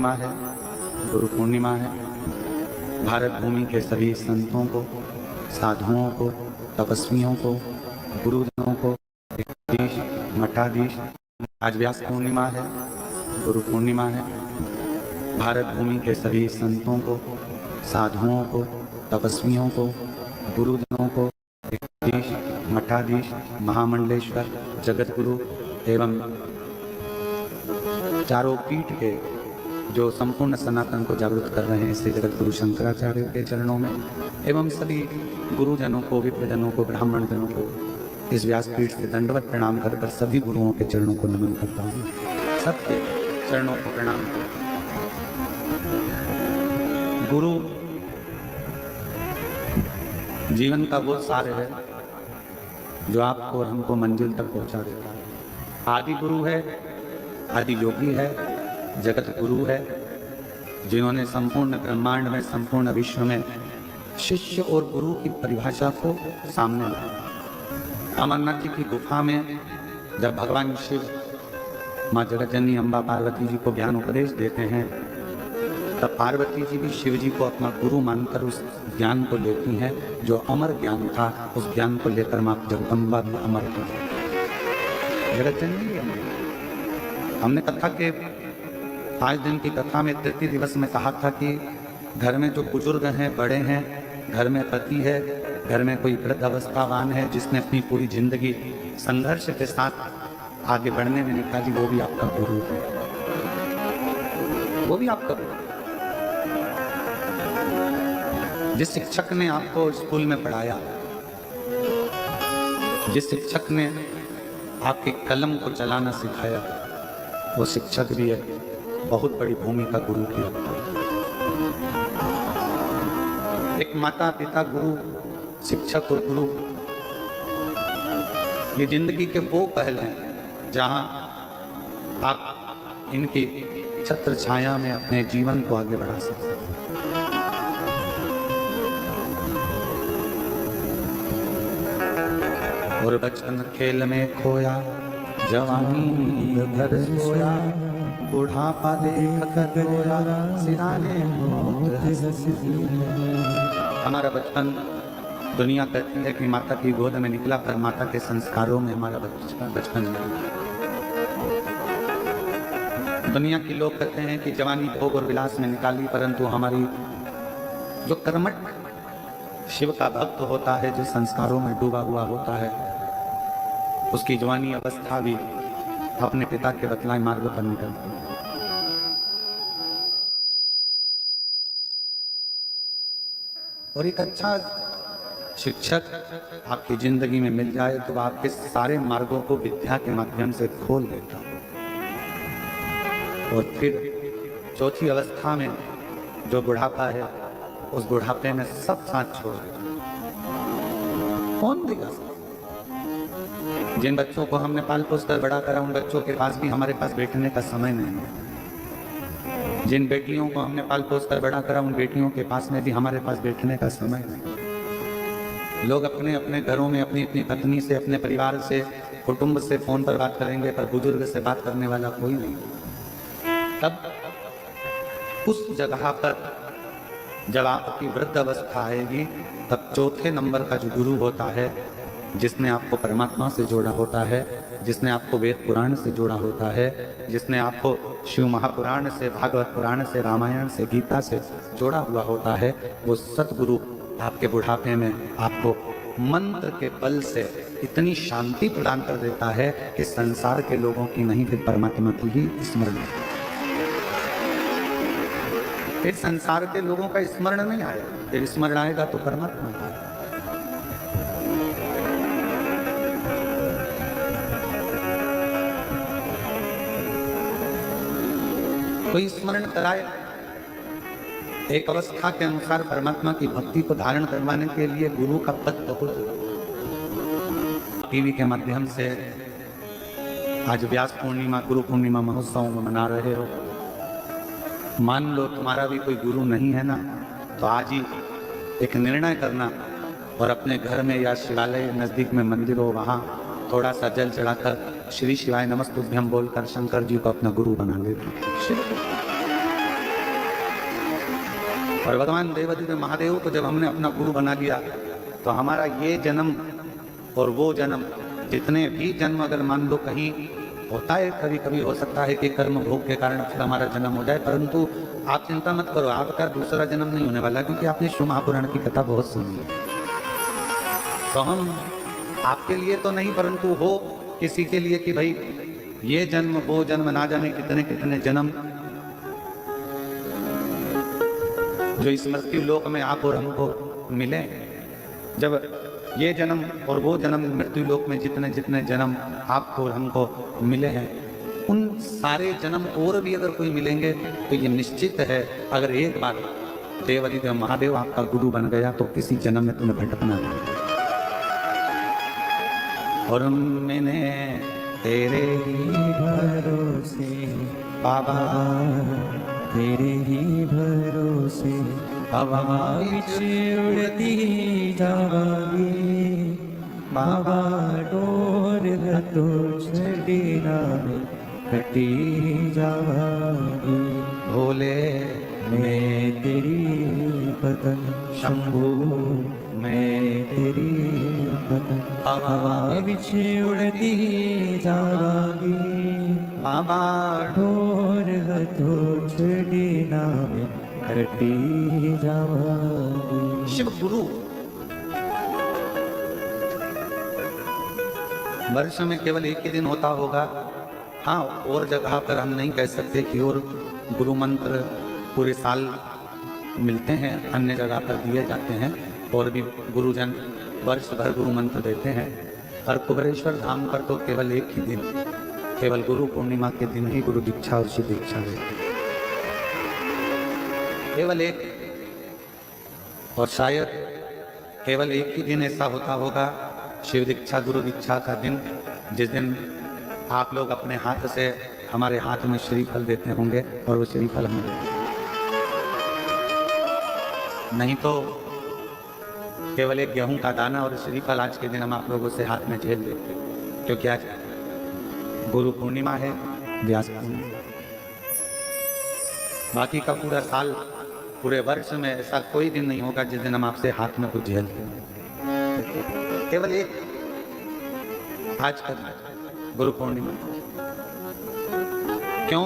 पूर्णिमा है, गुरु पूर्णिमा है। भारत भूमि के सभी संतों को, साधुओं को, तपस्वियों को, गुरुजनों को, पीठाधीश, मठाधीश, आज व्यास पूर्णिमा है, गुरु पूर्णिमा है। भारत भूमि के सभी संतों को, साधुओं को, तपस्वियों को, गुरुजनों को, पीठाधीश, मठाधीश, महामंडलेश्वर, जगत गुरु एवं चारों पीठ के जो संपूर्ण सनातन को जागरूक कर रहे हैं, इससे जगत गुरु शंकराचार्य के चरणों में एवं सभी गुरुजनों को, विप्रजनों को, ब्राह्मण जनों को इस व्यासपीठ से दंडवत प्रणाम कर सभी गुरुओं के चरणों को नमन करता हूँ। सबके चरणों को प्रणाम करता हूँ। गुरु जीवन का वो सार है जो आपको और हमको मंजिल तक पहुंचा देता है। आदि गुरु है, आदि योगी है, जगत गुरु है, जिन्होंने संपूर्ण ब्रह्मांड में, संपूर्ण विश्व में शिष्य और गुरु की परिभाषा को सामने लाया। अमरनाथ जी की गुफा में जब भगवान शिव माँ जगतजननी अम्बा पार्वती जी को ज्ञान उपदेश देते हैं, तब पार्वती जी भी शिव जी को अपना गुरु मानकर उस ज्ञान को लेती हैं, जो अमर ज्ञान था। उस ज्ञान को लेकर माँ जगदम्बा भी अमर थी। जगतजननी हमने कथा के 5 दिन की कथा में तृतीय दिवस में कहा था कि घर में जो बुजुर्ग हैं, बड़े हैं, घर में पति है, घर में कोई वृद्ध अवस्थावान है जिसने अपनी पूरी जिंदगी संघर्ष के साथ आगे बढ़ने में निकाली, वो भी आपका गुरु है, वो भी आपका गुरु। जिस शिक्षक ने आपको स्कूल में पढ़ाया, जिस शिक्षक ने आपके कलम को चलाना सिखाया, वो शिक्षक भी एक बहुत बड़ी भूमिका गुरु की रखता है। एक माता पिता, गुरु, शिक्षक और गुरु, ये जिंदगी के वो पहल हैं जहां आप इनकी छत्र छाया में अपने जीवन को आगे बढ़ा सकते हैं। और बचपन खेल में खोया, जवानी घर सोया, बुढ़ापा देख कर रोया, सिराने हमारा बचपन, दुनिया कहती है कि माता की गोद में निकला, पर माता के संस्कारों में हमारा बचपन नहीं। दुनिया के लोग कहते हैं कि जवानी भोग और विलास में निकाली, परंतु हमारी जो कर्मठ शिव का भक्त होता है, जो संस्कारों में डूबा हुआ होता है, उसकी जवानी अवस्था भी अपने पिता के बतलाए मार्ग पर निकलती है। और एक अच्छा शिक्षक आपकी जिंदगी में मिल जाए तो आपके सारे मार्गों को विद्या के माध्यम से खोल देता है। और फिर चौथी अवस्था में जो बुढ़ापा है, उस बुढ़ापे में सब साथ छोड़ देता। कौन देगा? जिन बच्चों को हमने पाल पोस कर बड़ा करा, उन बच्चों के पास भी हमारे पास बैठने का समय नहीं है। जिन बेटियों को हमने पाल पोस कर बड़ा करा, उन बेटियों के पास में भी हमारे पास बैठने का समय नहीं। लोग अपने अपने घरों में अपनी अपनी पत्नी से, अपने परिवार से, कुटुंब से फोन पर बात करेंगे, पर बुजुर्ग से बात करने वाला कोई नहीं। तब उस जगह पर जब आपकी वृद्ध अवस्था आएगी, तब चौथे नंबर का जो गुरु होता है, जिसने आपको परमात्मा से जोड़ा होता है, जिसने आपको वेद पुराण से जोड़ा होता है, जिसने आपको शिव महापुराण से, भागवत पुराण से, रामायण से, गीता से जोड़ा हुआ होता है, वो सतगुरु आपके बुढ़ापे में आपको मंत्र के बल से इतनी शांति प्रदान कर देता है कि संसार के लोगों की नहीं, फिर परमात्मा की ही स्मरण, फिर संसार के लोगों का स्मरण नहीं आएगा। फिर स्मरण आएगा तो परमात्मा का। कोई स्मरण कराए। एक अवस्था के अनुसार परमात्मा की भक्ति को धारण करवाने के लिए गुरु का पद बहुत टीवी के माध्यम से आज व्यास पूर्णिमा, गुरु पूर्णिमा महोत्सव में मना रहे हो। मान लो तुम्हारा भी कोई गुरु नहीं है ना, तो आज ही एक निर्णय करना और अपने घर में या शिवालय नजदीक में मंदिर हो, वहां थोड़ा सा जल चढ़ाकर श्री शिवाय नमस्तुभ्यम बोलकर शंकर जी को अपना गुरु बना लेते। और भगवान देवादिदेव महादेव को जब हमने अपना गुरु बना लिया तो हमारा ये जन्म और वो जन्म, जितने भी जन्म अगर मान लो कहीं होता है, कभी कभी हो सकता है कि कर्म भोग के कारण फिर हमारा जन्म हो जाए, परंतु आप चिंता मत करो, आपका दूसरा जन्म नहीं होने वाला, क्योंकि आपने शिव महापुराण की कथा बहुत सुनी है। तो हम आपके लिए तो नहीं, परंतु हो किसी के लिए कि भाई ये जन्म वो जन्म, ना जाने कितने कितने जन्म जो इस मृत्यु लोक में आप और हमको मिले। जब ये जन्म और वो जन्म, मृत्यु लोक में जितने जितने जन्म आपको और हमको मिले हैं, उन सारे जन्म और भी अगर कोई मिलेंगे तो ये निश्चित है, अगर एक बार देवादिदेव महादेव आपका गुरु बन गया तो किसी जन्म में तुम्हें भटकना नहीं। और मैंने तेरे ही भरोसे बाबा, तेरे ही भरोसे हवा विच उड़ती जावागी बाबा, डोर तो छड़ी ना कटी जावागी। भोले मैं तेरी पतन शंभू, मैं तेरी पतन हवा विच उड़ती जावागी बाबा, डोर तो छड़ी ना कटी जावागी। शिव गुरु वर्ष में केवल एक ही दिन होता होगा। हाँ, और जगह पर हम नहीं कह सकते कि और गुरु मंत्र पूरे साल मिलते हैं, अन्य जगह पर दिए जाते हैं और भी गुरुजन वर्ष भर गुरु मंत्र देते हैं। और कुबेरेश्वर धाम पर तो केवल एक ही दिन, केवल गुरु पूर्णिमा के दिन ही गुरु दीक्षा और शिव दीक्षा है, केवल एक। और शायद केवल एक ही दिन ऐसा होता होगा, शिव दीक्षा गुरु दीक्षा का दिन, जिस दिन आप लोग अपने हाथ से हमारे हाथ में श्रीफल देते होंगे और वो श्रीफल हमें देते। नहीं तो केवल एक गेहूं का दाना और श्रीफल आज के दिन हम आप लोगों से हाथ में झेल लेते, क्योंकि आज गुरु पूर्णिमा है, व्यास पूर्णिमा। बाकी का पूरा साल, पूरे वर्ष में ऐसा कोई दिन नहीं होगा जिस दिन हम आपसे हाथ में कुछ झेल लें। केवल एक आज का गुरु पूर्णिमा। क्यों?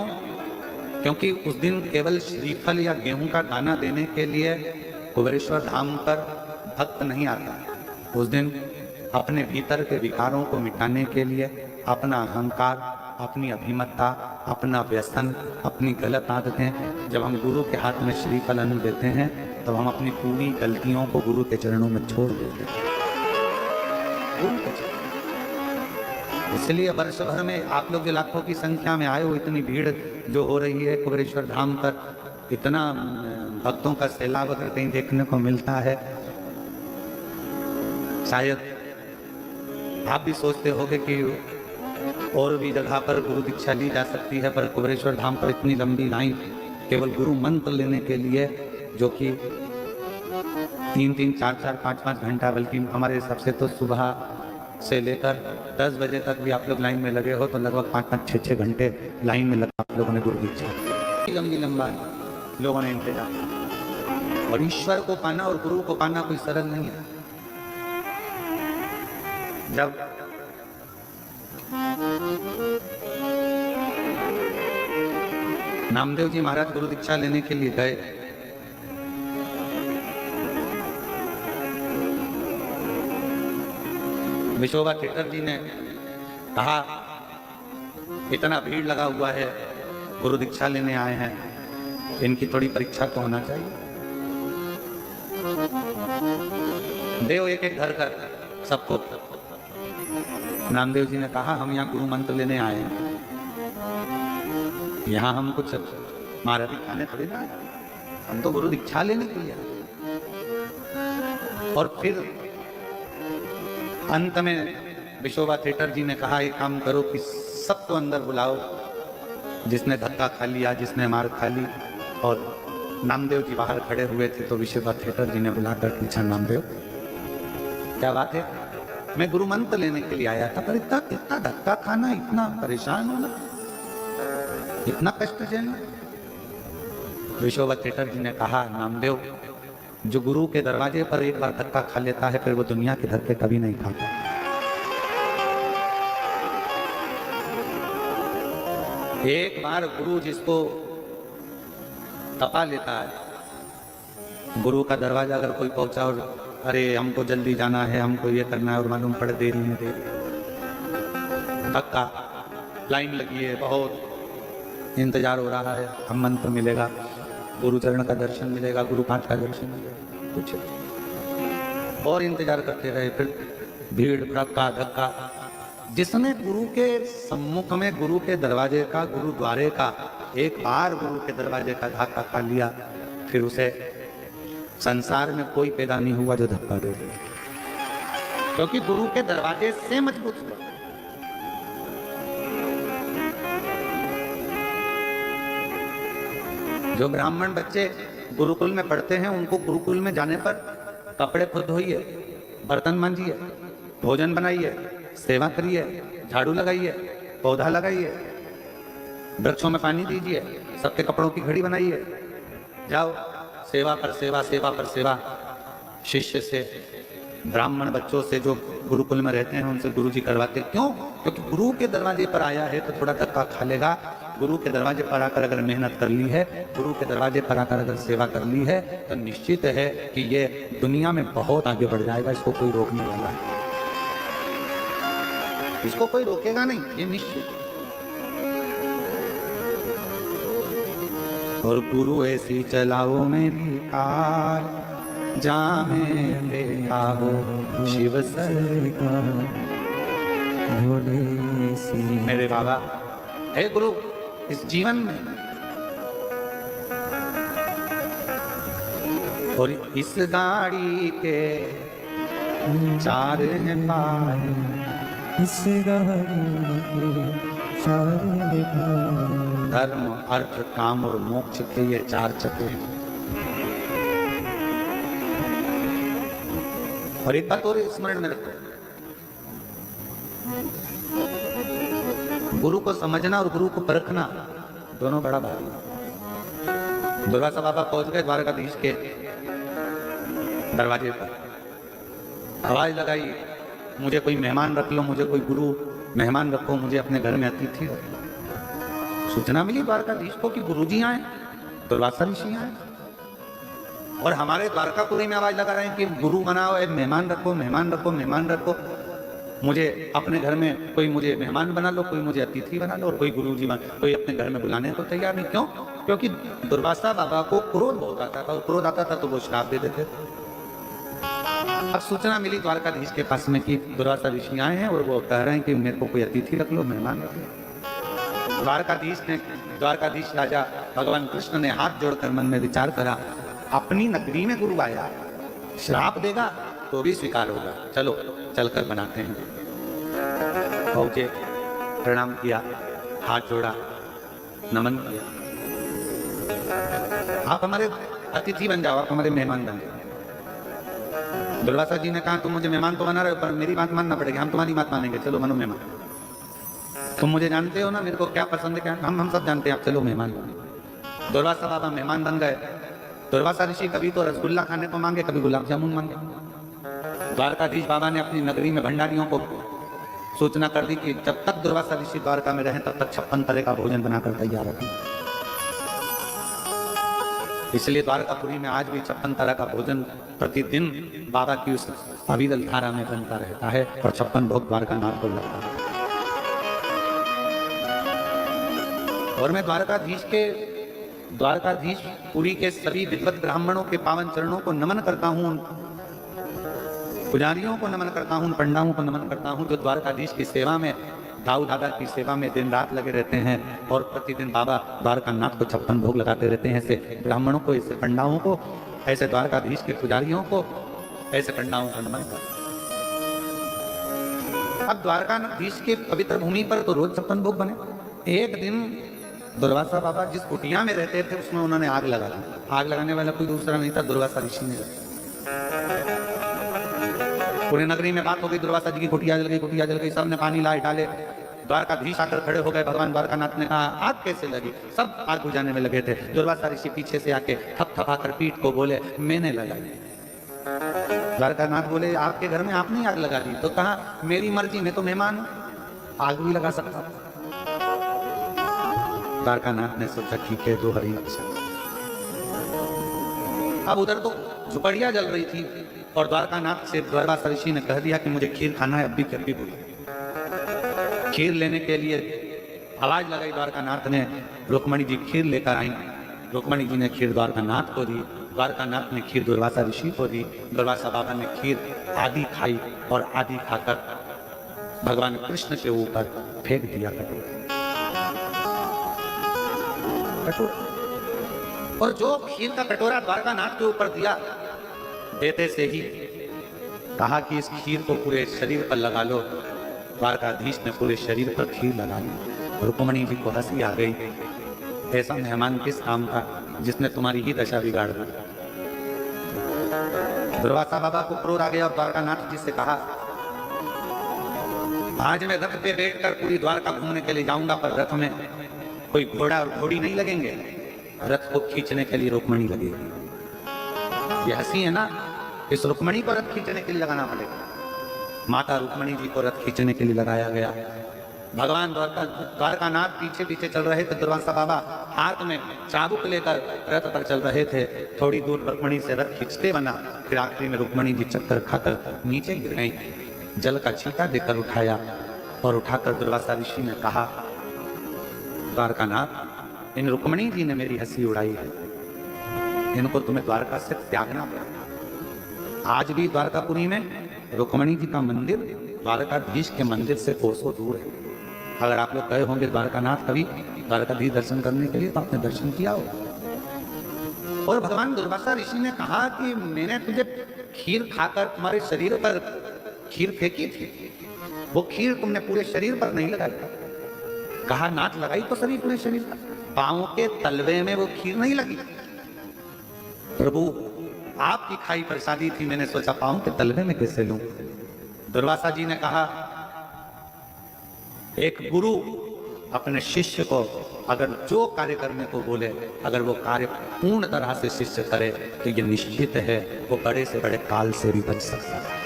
क्योंकि उस दिन केवल श्रीफल या गेहूं का दाना देने के लिए कुबेरेश्वर धाम पर भक्त नहीं आता। उस दिन अपने भीतर के विकारों को मिटाने के लिए, अपना अहंकार, अपनी अभिमत्ता, अपना व्यसन, अपनी गलत आदतें, जब हम गुरु के हाथ में श्रीफल अन्न देते हैं तो हम अपनी पूरी गलतियों को गुरु के चरणों में छोड़ देते हैं। इसलिए वर्ष भर में आप लोग जो लाखों की संख्या में आए हो, इतनी भीड़ जो हो रही है कुबेरेश्वर धाम पर, इतना भक्तों का सैलाब अगर कहीं देखने को मिलता है, शायद आप भी सोचते होंगे कि और भी जगह पर गुरु दीक्षा ली जा सकती है, पर कुबेरेश्वर धाम पर इतनी लंबी लाइन केवल गुरु मंत्र लेने के लिए, जो कि 3-3, 4-4, 5-5 घंटा, बल्कि हमारे हिसाब से तो सुबह से लेकर 10 बजे तक भी आप लोग लाइन में लगे हो तो लगभग 5-5, 6-6 घंटे लाइन में लगा आप लोगों ने गुरु दीक्षा लंबी लंबा लोगों ने इंतजार। और ईश्वर को पाना और गुरु को पाना कोई सरल नहीं है। जब नामदेव जी महाराज गुरु दीक्षा लेने के लिए गए, विशोबा थिएटर जी ने कहा इतना भीड़ लगा हुआ है, गुरु दीक्षा लेने आए हैं, इनकी थोड़ी परीक्षा तो होना चाहिए। देव एक एक घर कर सबको। नामदेव जी ने कहा हम यहाँ गुरु मंत्र लेने आए हैं, यहाँ हम कुछ मारा दिखाने थोड़ी ना, हम तो गुरु दीक्षा लेने के लिए। और फिर अंत में विशोबा थिएटर जी ने कहा एक काम करो कि सबको अंदर बुलाओ, जिसने धक्का खा लिया, जिसने मार खा ली। और नामदेव जी बाहर खड़े हुए थे तो विशोबा थिएटर जी ने बुलाकर पूछा, नामदेव क्या बात है? मैं गुरु मंत्र लेने के लिए आया था, पर इतना धक्का खाना, इतना परेशान होना, इतना कष्ट झेलना। विशोबा चटर्जी ने कहा, नामदेव, जो गुरु के दरवाजे पर एक बार धक्का खा लेता है फिर वो दुनिया के धक्के कभी नहीं खाता। एक बार गुरु जिसको तपा लेता है, गुरु का दरवाजा अगर कोई पहुंचा और अरे हमको जल्दी जाना है, हमको ये करना है, और मालूम पड़े देरी में देरी, धक्का, लाइन लगी है, बहुत इंतजार हो रहा है, हम मंत्र मिलेगा, गुरु चरण का दर्शन मिलेगा, गुरु पाठ का दर्शन मिलेगा, कुछ और इंतजार करते रहे, फिर भीड़ भड़का धक्का। जिसने गुरु के सम्मुख में, गुरु के दरवाजे का, गुरुद्वारे का एक बार गुरु के दरवाजे का धक्का खा लिया, फिर उसे संसार में कोई पैदा नहीं हुआ जो धक्का दे दे, क्योंकि गुरु के दरवाजे से मजबूत हुआ। जो ब्राह्मण बच्चे गुरुकुल में पढ़ते हैं, उनको गुरुकुल में जाने पर कपड़े खुद धोइए, बर्तन मांजिए, भोजन बनाइए, सेवा करिए, झाड़ू लगाइए, पौधा लगाइए, वृक्षों में पानी दीजिए, सबके कपड़ों की घड़ी बनाइए, जाओ सेवा पर सेवा, सेवा पर सेवा। शिष्य से, ब्राह्मण बच्चों से जो गुरुकुल में रहते हैं उनसे गुरुजी करवाते। क्यों? क्योंकि गुरु के दरवाजे पर आया है तो थोड़ा धक्का खा लेगा। गुरु के दरवाजे पर आकर अगर मेहनत कर ली है, गुरु के दरवाजे पर आकर अगर सेवा कर ली है, तो निश्चित है कि ये दुनिया में बहुत आगे बढ़ जाएगा। इसको कोई रोकने वाला है, इसको कोई रोकेगा नहीं, ये निश्चित। और गुरु ऐसी चलाओ मेरी कार, जहाँ में देखा हो शिव सरकार। मेरे बाबा, हे गुरु, इस जीवन में और इस गाड़ी के चार हैं पाए, इस गाड़ी के चार हैं पाए। धर्म, अर्थ, काम और मोक्ष के ये चार चक्के हैं। और एक बात और स्मरण में रखो, गुरु को समझना और गुरु को परखना दोनों बड़ा भारी है। दुर्वासा बाबा पहुंच गए द्वारकाधीश के दरवाजे पर, आवाज लगाई, मुझे कोई मेहमान रख लो, मुझे कोई गुरु मेहमान रखो, मुझे अपने घर में अतिथि रखो। सूचना मिली द्वारकाधीश को कि गुरुजी आए, दुर्वासा ऋषि आए, और हमारे द्वारकापुरी में आवाज लगा रहे हैं कि गुरु बनाओ, मेहमान रखो, मेहमान रखो, मेहमान रखो। मुझे अपने घर में कोई मुझे मेहमान बना लो, कोई मुझे अतिथि बना लो, और कोई गुरुजी कोई अपने घर में बुलाने को तैयार नहीं। क्यों? क्योंकि दुर्वासा बाबा को क्रोध बहुत आता था, और क्रोध आता था तो वो श्राप दे देते थे। अब सूचना मिली द्वारकाधीश के पास में कि दुर्वासा ऋषि आए हैं और वो कह रहे हैं कि मेरे को कोई अतिथि रख लो, मेहमान रख लो। द्वारकाधीश राजा भगवान कृष्ण ने हाथ जोड़कर मन में विचार करा, अपनी नगरी में गुरु आया, श्राप देगा तो भी स्वीकार होगा, चलो चलकर बनाते हैं। पहुंचे, प्रणाम किया, हाथ जोड़ा, नमन किया, आप हमारे अतिथि बन जाओ, आप हमारे मेहमान बन जाओ। दुर्वासा जी ने कहा, तुम मुझे मेहमान तो बना रहे हो, पर मेरी बात मानना पड़ेगा, हम तुम्हारी बात मानेंगे, चलो बनो मेहमान। तुम मुझे जानते हो ना, मेरे को क्या पसंद है क्या, हम सब जानते हैं, आप चलो मेहमान बनो। दुर्वासा बाबा मेहमान बन गए। दुर्वासा ऋषि कभी तो रसगुल्ला खाने को मांगे, कभी गुलाब जामुन मांगे। द्वारकाधीश बाबा ने अपनी नगरी में भंडारियों को सूचना कर दी कि जब तक दुर्वासा ऋषि द्वारका में रहें तब तक 56 तरह का भोजन बनाकर तैयार रखें। इसलिए द्वारकापुरी में आज भी 56 तरह का भोजन प्रतिदिन बाबा की उस अविरल धारा में बनता रहता है, और 56 भोग द्वारका नाथ को लगता है। और मैं द्वारकाधीश पुरी के सभी विद्वत ब्राह्मणों के पावन चरणों को नमन करता हूँ, पुजारियों को नमन करता हूँ, पंडाओं को नमन करता हूँ, जो द्वारकाधीश की सेवा में, दाऊ दादा की सेवा में दिन रात लगे रहते हैं, और प्रतिदिन बाबा द्वारका नाथ को 56 भोग लगाते रहते हैं। ऐसे ब्राह्मणों को, ऐसे पंडाओं को, ऐसे द्वारकाधीश के पुजारियों को, ऐसे पंडाओं का नमन करता। अब द्वारकाधीश के पवित्र भूमि पर तो रोज 56 भोग बने। एक दिन दुर्वासा बाबा जिस कुटिया में रहते थे उसमें उन्होंने आग लगा दी। आग लगाने वाला कोई दूसरा नहीं था, दुर्वासा ऋषि ने। पूरे नगरी में बात हो गई, दुर्वासा जी की कुटिया जल गई, कुटिया जल गई। सबने पानी लाए डाले, द्वारकाधीश आकर खड़े हो गए। भगवान द्वारकानाथ ने कहा आग कैसे लगी? सब आग बुझाने में लगे थे। दुर्वासा ऋषि पीछे से आके थपथपाकर पीठ को बोले मैंने लगाई। द्वारकानाथ बोले आपके घर में आपने आग लगा दी? तो कहा मेरी मर्जी, मैं तो मेहमान हूं, आग भी लगा सकता। द्वारकानाथ ने सोचा ठीक है, दो हरी अच्छा। अब उधर तो झुपड़ियां जल रही थी और द्वारकानाथ से दुर्वासा ऋषि ने कह दिया कि मुझे खीर खाना है, अभी कभी बोलो। खीर लेने के लिए आवाज लगाई द्वारकानाथ ने, रुक्मणी जी खीर लेकर आई। रुक्मणी जी ने खीर द्वारकानाथ को दी, द्वारकानाथ ने खीर दुर्वासा ऋषि को दी। दुर्वासा बाबा ने खीर आदि खाई और आदि खाकर भगवान कृष्ण के ऊपर फेंक दिया कटोरा। और जो खीर का कटोरा द्वारकानाथ के ऊपर दिया, देते से ही कहा कि इस खीर को पूरे शरीर पर लगा लो। द्वारकाधीश ने पूरे शरीर पर खीर लगा ली। रुक्मणी जी को हंसी आ गई, ऐसा मेहमान किस काम का जिसने तुम्हारी ही दशा बिगाड़ दी। दुर्वासा बाबा को क्रोध आ गया और द्वारकानाथ जी से कहा आज मैं रथ पे बैठकर पूरी द्वारका घूमने के लिए जाऊंगा, पर रथ में कोई घोड़ा और घोड़ी नहीं लगेंगे, रथ को खींचने के लिए रुक्मणी लगेगी। ये हंसी है ना, इस रुक्मणी को रथ खींचने के लिए लगाना पड़ेगा। माता रुक्मणी जी को रथ खींचने के लिए लगाया गया। भगवान द्वारकानाथ पीछे पीछे चल रहे थे। दुर्वासा बाबा हाथ में चाबुक लेकर रथ पर चल रहे थे। थोड़ी दूर रुक्मणी से रथ खींचते बना, फिर आखिरी में रुक्मणी जी चक्कर खाकर नीचे गिर गई। जल का छींटा देकर उठाया और उठाकर दुर्वासा ऋषि ने कहा द्वारकानाथ, इन रुक्मणी जी ने मेरी हंसी उड़ाई है, इनको तुम्हें द्वारका से त्यागना पड़ा। आज भी द्वारकापुरी में रुक्मणी जी का मंदिर द्वारकाधीश के मंदिर से कोसों दूर है। अगर आप लोग गए होंगे द्वारकानाथ कभी द्वारकाधीश दर्शन करने के लिए, तो आपने दर्शन किया हो। और भगवान दुर्वासा ऋषि ने कहा कि मैंने तुझे खीर खाकर तुम्हारे शरीर पर खीर फेंकी थी, वो खीर तुमने पूरे शरीर पर नहीं लगाई। कहा नाथ लगाई तो सभी पूरे शरीर पर, पांव के तलवे में वो खीर नहीं लगी। प्रभु आपकी खाई प्रसादी थी, मैंने सोचा पांव के तलवे में कैसे लूं। दुर्वासा जी ने कहा एक गुरु अपने शिष्य को अगर जो कार्य करने को बोले, अगर वो कार्य पूर्ण तरह से शिष्य करे, तो ये निश्चित है वो बड़े से बड़े काल से भी बच सकता है।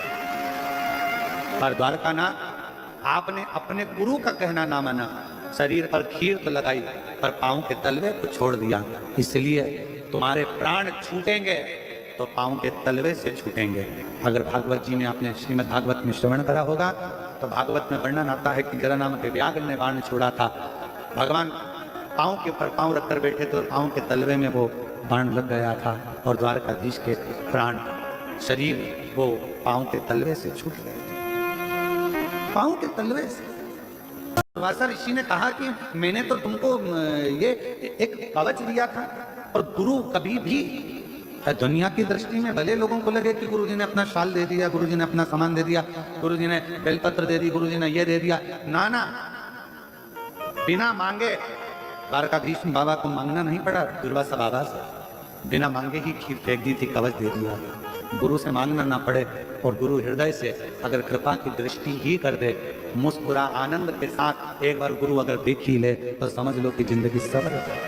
पर द्वारकानाथ आपने अपने गुरु का कहना ना माना, शरीर पर खीर तो लगाई पर पांव के तलवे को छोड़ दिया, इसलिए तुम्हारे प्राण छूटेंगे तो पांव के तलवे से छूटेंगे। अगर भागवत जी में आपने श्रीमद् भागवत में श्रवण करा होगा तो भागवत में वर्णन आता है कि जरा नाम के व्याघ्र ने बाण छोड़ा था। भगवान पांव के ऊपर पांव रखकर बैठे तो पांव के तलवे में वो बाण लग गया था और द्वारकाधीश के प्राण शरीर वो पांव के तलवे से छूट गए थे, पांव के तलवे से। दुर्वासा ऋषि ने कहा कि मैंने तो तुमको ये एक कवच दिया था, और गुरु कभी भी दुनिया की दृष्टि में भले लोगों को लगे कि गुरुजी ने अपना शाल दे दिया, गुरुजी ने अपना सामान दे दिया, गुरुजी ने बेलपत्र दे दी, गुरुजी ने ये दे दिया, ना ना, बिना मांगे द्वारकाधीश बाबा को मांगना नहीं पड़ा। दुर्वासा बाबा से बिना मांगे ही खीर फेंक दी थी, कवच दे दिया। गुरु से मांगना ना पड़े और गुरु हृदय से अगर कृपा की दृष्टि ही कर दे, मुस्कुरा आनंद के साथ एक बार गुरु अगर देख ही ले तो समझ लो कि जिंदगी सफल है,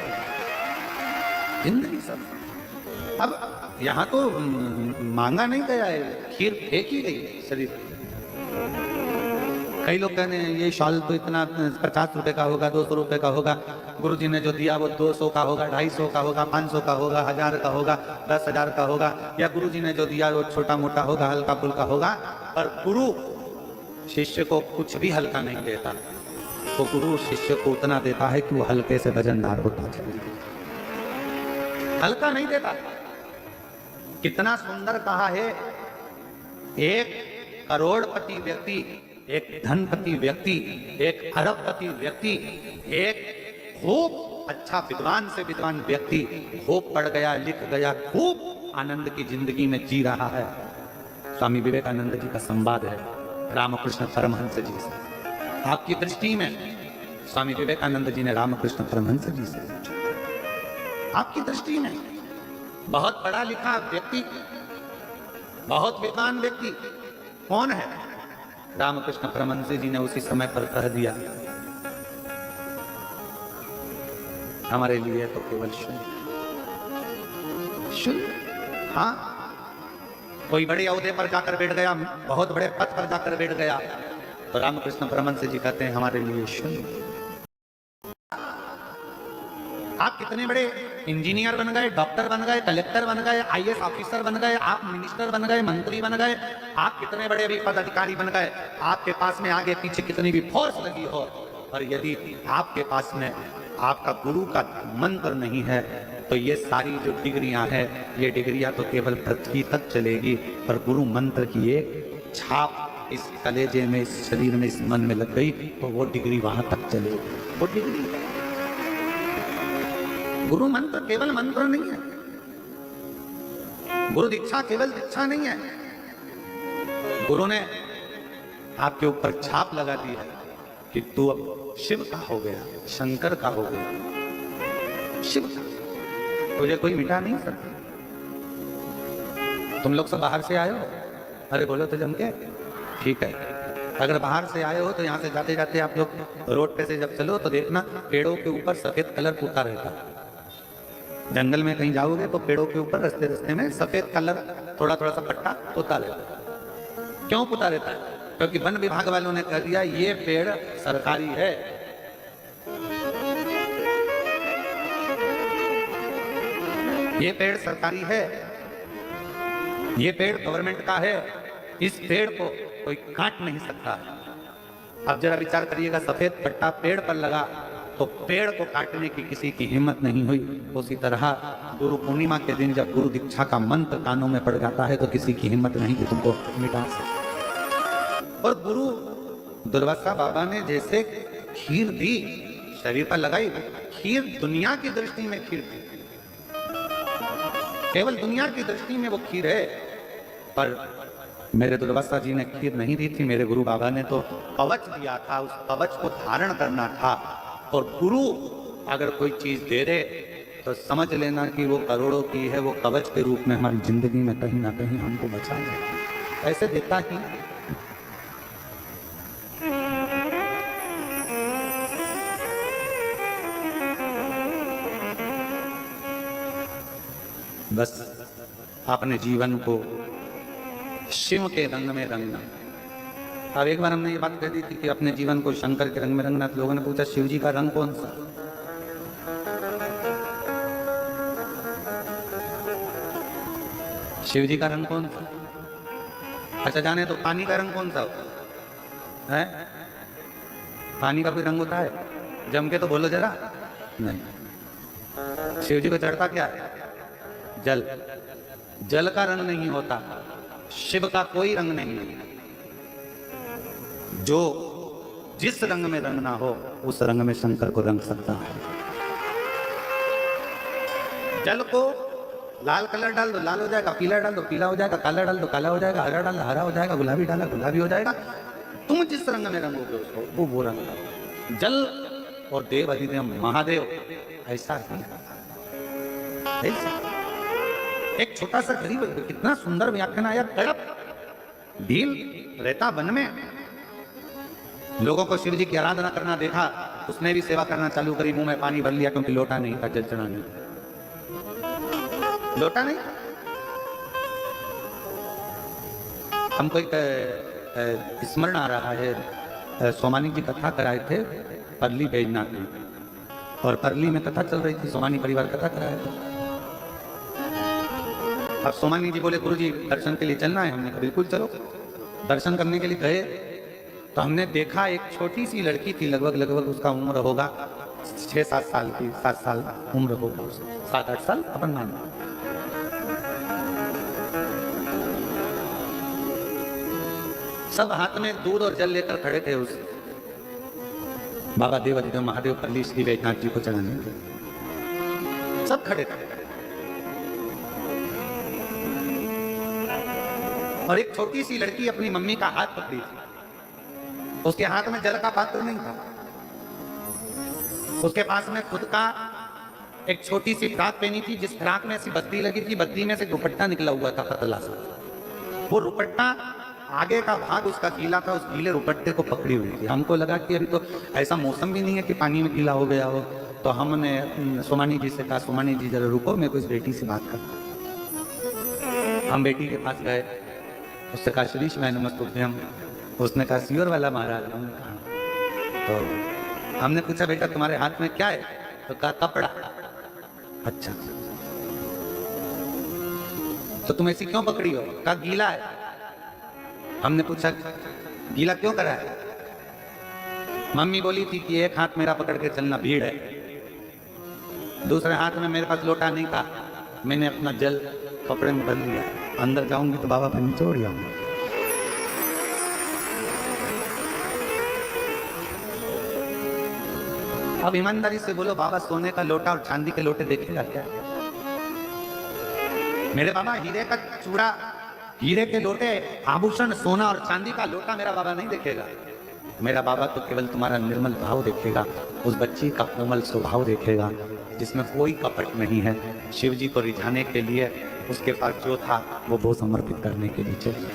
जिंदगी सफल। अब यहाँ तो मांगा नहीं गया है, खीर फेंक ही गई शरीर। कई लोग कहते हैं ये शॉल तो इतना 50 रुपए का होगा, 200 रुपए का होगा, गुरुजी ने जो दिया वो 200 का होगा, 250 का होगा, 500 का होगा, 1000 का होगा, 10,000 का होगा, या गुरुजी ने जो दिया वो छोटा मोटा होगा, हल्का फुल्का होगा। पर गुरु शिष्य को कुछ भी हल्का नहीं देता, तो गुरु शिष्य को उतना देता है कि वो हल्के से वजनदार होता है, हल्का नहीं देता। कितना सुंदर कहा है, एक करोड़पति व्यक्ति, एक धनपति व्यक्ति, एक अरबपति व्यक्ति, एक खूब अच्छा विद्वान से विद्वान व्यक्ति खूब पढ़ गया, लिख गया, खूब आनंद की जिंदगी में जी रहा है। स्वामी विवेकानंद जी का संवाद है रामकृष्ण परमहंस जी से। आपकी दृष्टि में स्वामी विवेकानंद जी ने रामकृष्ण परमहंस जी से, आपकी दृष्टि में बहुत पढ़ा लिखा व्यक्ति, बहुत विद्वान व्यक्ति कौन है? रामकृष्ण परमहंस जी ने उसी समय पर कह दिया हमारे लिए तो केवल शून्य। शून्य। हाँ, कोई बड़े ओहदे पर जाकर बैठ गया, बहुत बड़े पद पर जाकर बैठ गया, तो रामकृष्ण परमहंस जी कहते हैं हमारे लिए शून्य। आप कितने बड़े इंजीनियर बन गए, डॉक्टर बन गए, कलेक्टर बन गए, आईएएस ऑफिसर बन गए, आप मिनिस्टर बन गए, मंत्री बन गए, आप कितने बड़े भी पदाधिकारी बन गए, आपके पास में आगे पीछे कितनी भी फोर्स लगी हो, और यदि आपके पास में आपका गुरु का मंत्र नहीं है, तो ये सारी जो डिग्रियां हैं, ये डिग्रियां तो केवल पृथ्वी तक चलेगी, पर गुरु मंत्र की एक छाप इस कलेजे में, इस शरीर में, इस मन में लग गई, तो वो डिग्री वहां तक चलेगी। वो डिग्री है। गुरु मंत्र केवल मंत्र नहीं है, गुरु दीक्षा केवल दीक्षा नहीं है। गुरु ने आपके ऊपर छाप लगा दी है कि तू अब शिव का हो गया, शंकर का हो गया, शिव का। तुझे कोई मिटा नहीं सकता। तुम लोग सब बाहर से आए हो, अरे बोलो तो जम के, ठीक है। अगर बाहर से आए हो तो यहाँ से जाते जाते आप लोग रोड पे से जब चलो तो देखना पेड़ों के ऊपर सफेद कलर पुता रहता है। जंगल में कहीं जाओगे तो पेड़ों के ऊपर रास्ते रास्ते में सफेद कलर थोड़ा थोड़ा सा पट्टा पुता रहता है। क्यों पुता रहता है? क्योंकि वन विभाग वालों ने कह दिया ये पेड़ सरकारी है। ये पेड़ सरकारी है, ये पेड़ गवर्नमेंट का है, इस पेड़ को कोई काट नहीं सकता। अब जरा विचार करिएगा, सफेद पट्टा पेड़ पर लगा तो पेड़ को काटने की किसी की हिम्मत नहीं हुई। उसी तरह गुरु पूर्णिमा के दिन जब गुरु दीक्षा का मंत्र कानों में पड़ जाता है तो किसी की हिम्मत नहीं कि तुमको मिटा सके। और गुरु दुर्वासा बाबा ने जैसे खीर दी, शरीर पर लगाई, खीर दुनिया की दृष्टि में खीर थी, केवल दुनिया की दृष्टि में वो खीर है। पर मेरे दुर्वासा जी ने खीर नहीं दी थी, मेरे गुरु बाबा ने तो कवच दिया था, उस कवच को धारण करना था। और गुरु अगर कोई चीज दे दे तो समझ लेना कि वो करोड़ों की है, वो कवच के रूप में हमारी जिंदगी में कहीं ना कहीं हमको बचाएगा। ऐसे देता ही बस अपने जीवन को शिव के रंग में रंगना। अब एक बार हमने ये बात कह दी थी कि अपने जीवन को शंकर के रंग में रंगना, तो लोगों ने पूछा शिव जी का रंग कौन सा? शिव जी का रंग कौन सा? अच्छा जाने तो पानी का रंग कौन सा है? पानी का कोई रंग होता है? जम के तो बोलो जरा। नहीं। शिव जी को चढ़ता क्या है? जल। जल का रंग नहीं होता, शिव का कोई रंग नहीं है। जो जिस रंग में रंगना हो उस रंग में शंकर को रंग सकता है। जल को लाल कलर डाल दो लाल हो जाएगा, पीला डाल दो पीला हो जाएगा, काला डाल दो काला हो जाएगा, हरा डाल दो हरा हो जाएगा, गुलाबी डाला गुलाबी हो जाएगा। तुम जिस रंग में रंगोगे उसको वो रंग। जल और देव अधिदेव महादेव ऐसा ही एक छोटा सा गरीब, कितना सुंदर व्याख्यान आया। तड़प भील रहता वन में, लोगों को शिव जी की आराधना करना देखा, उसने भी सेवा करना चालू करी। मुंह में पानी भर लिया क्योंकि लोटा नहीं था जल चढ़ाने, लोटा नहीं। हमको एक स्मरण आ रहा है, सोमानी जी कथा कराए थे परली बैजनाथ में, और परली में कथा चल रही थी, सोमानी परिवार कथा कराया था। अब सोमानी जी बोले गुरु जी दर्शन के लिए चलना है। हमने कहा बिल्कुल चलो। दर्शन करने के लिए गए तो हमने देखा एक छोटी सी लड़की थी, लगभग उसका उम्र होगा 6-7 साल की, 7 साल उम्र होगा, 7-8 साल अपन मान। सब हाथ में दूध और जल लेकर खड़े थे उस बाबा देव अधिदेव महादेव परली श्री बैजनाथ जी को चढ़ाने के। सब खड़े थे और एक छोटी सी लड़की अपनी मम्मी का हाथ पकड़ी थी। उसके हाथ में जल का पात्र नहीं था, उसके पास में खुद का एक छोटी सी फ्राक पहनी थी, जिस फ्राक में ऐसी बत्ती लगी थी, बत्ती में से दुपट्टा निकला हुआ था पतला सा। वो दुपट्टा आगे का भाग उसका गीला था, उस गीले दुपट्टे को पकड़ी हुई थी। हमको लगा कि अभी तो ऐसा मौसम भी नहीं है कि पानी में गीला हो गया हो, तो हमने सोमानी जी से कहा, सोमानी जी जरा रुको, मैं कुछ बेटी से बात कर। हम बेटी के पास गए, उससे कहा श्रीश मैं नमस्तुभ्यम। उसने कहा सियोर वाला महाराज। हमने कहा तो हमने पूछा बेटा तुम्हारे हाथ में क्या है? तो कहा कपड़ा। अच्छा तो तुम ऐसी क्यों पकड़ी हो? कहा गीला है। हमने पूछा गीला क्यों करा है? मम्मी बोली थी कि एक हाथ मेरा पकड़ के चलना भीड़ है, दूसरे हाथ में मेरे पास लोटा नहीं था, मैंने अपना जल कपड़े में भर लिया, अंदर जाऊंगी तो बाबा पर निचोड़ जाऊंगी। अब ईमानदारी से बोलो, बाबा सोने का लोटा और चांदी के लोटे देखेगा क्या? मेरे बाबा हीरे का चूड़ा, हीरे के लोटे, आभूषण, सोना और चांदी का लोटा मेरा बाबा नहीं देखेगा। मेरा बाबा तो केवल तुम्हारा निर्मल भाव देखेगा, उस बच्ची का कोमल स्वभाव देखेगा जिसमें कोई कपट नहीं है। शिव जी को रिझाने के लिए उसके पास जो था वो समर्पित करने के लिए चले।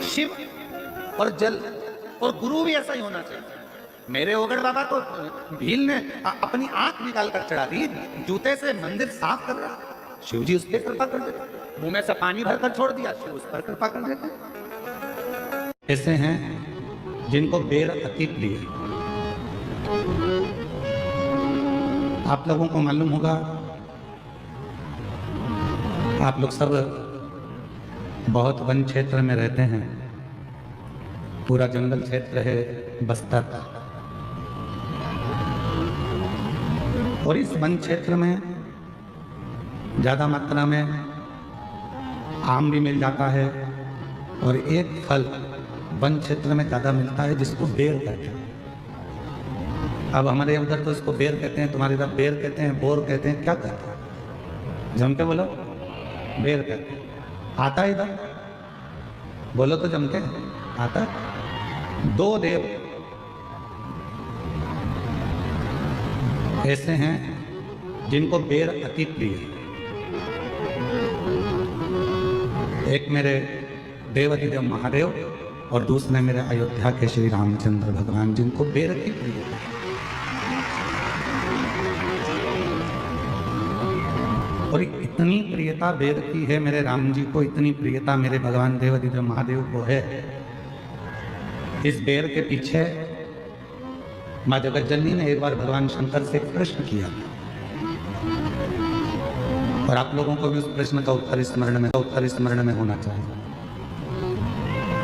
शिव और जल और गुरु भी ऐसा ही होना चाहिए। मेरे ओगड़ बाबा को भील ने अपनी आंख निकाल कर चढ़ा दी, जूते से मंदिर साफ कर रहा, शिव जी उस पर कृपा कर देते, मुंह में से पानी भरकर छोड़ दिया, शिव उस पर कृपा कर देते। ऐसे हैं जिनको बेर अति प्रिय। आप लोगों को मालूम होगा, आप लोग सब बहुत वन क्षेत्र में रहते हैं, पूरा जंगल क्षेत्र है बस्तर, और इस वन क्षेत्र में ज़्यादा मात्रा में आम भी मिल जाता है, और एक फल वन क्षेत्र में ज़्यादा मिलता है जिसको बेर कहते हैं। अब हमारे उधर तो इसको बेर कहते हैं, तुम्हारे इधर बेर कहते हैं, बोर कहते हैं, क्या कहते हैं? जम के बोलो, बेर कहते हैं। आता है इधर? बोलो तो जम के आता है। दो देव ऐसे हैं जिनको बेर अति प्रिय है। एक मेरे देवाधिदेव महादेव और दूसरे मेरे अयोध्या के श्री रामचंद्र भगवान, जिनको बेर अति प्रिय है। और इतनी प्रियता बेर की है मेरे राम जी को, इतनी प्रियता मेरे भगवान देवाधिदेव महादेव को है। इस बेर के पीछे माँ जगत जननी ने एक बार भगवान शंकर से प्रश्न किया, और आप लोगों को भी उस प्रश्न का उत्तर स्मरण में होना चाहिए।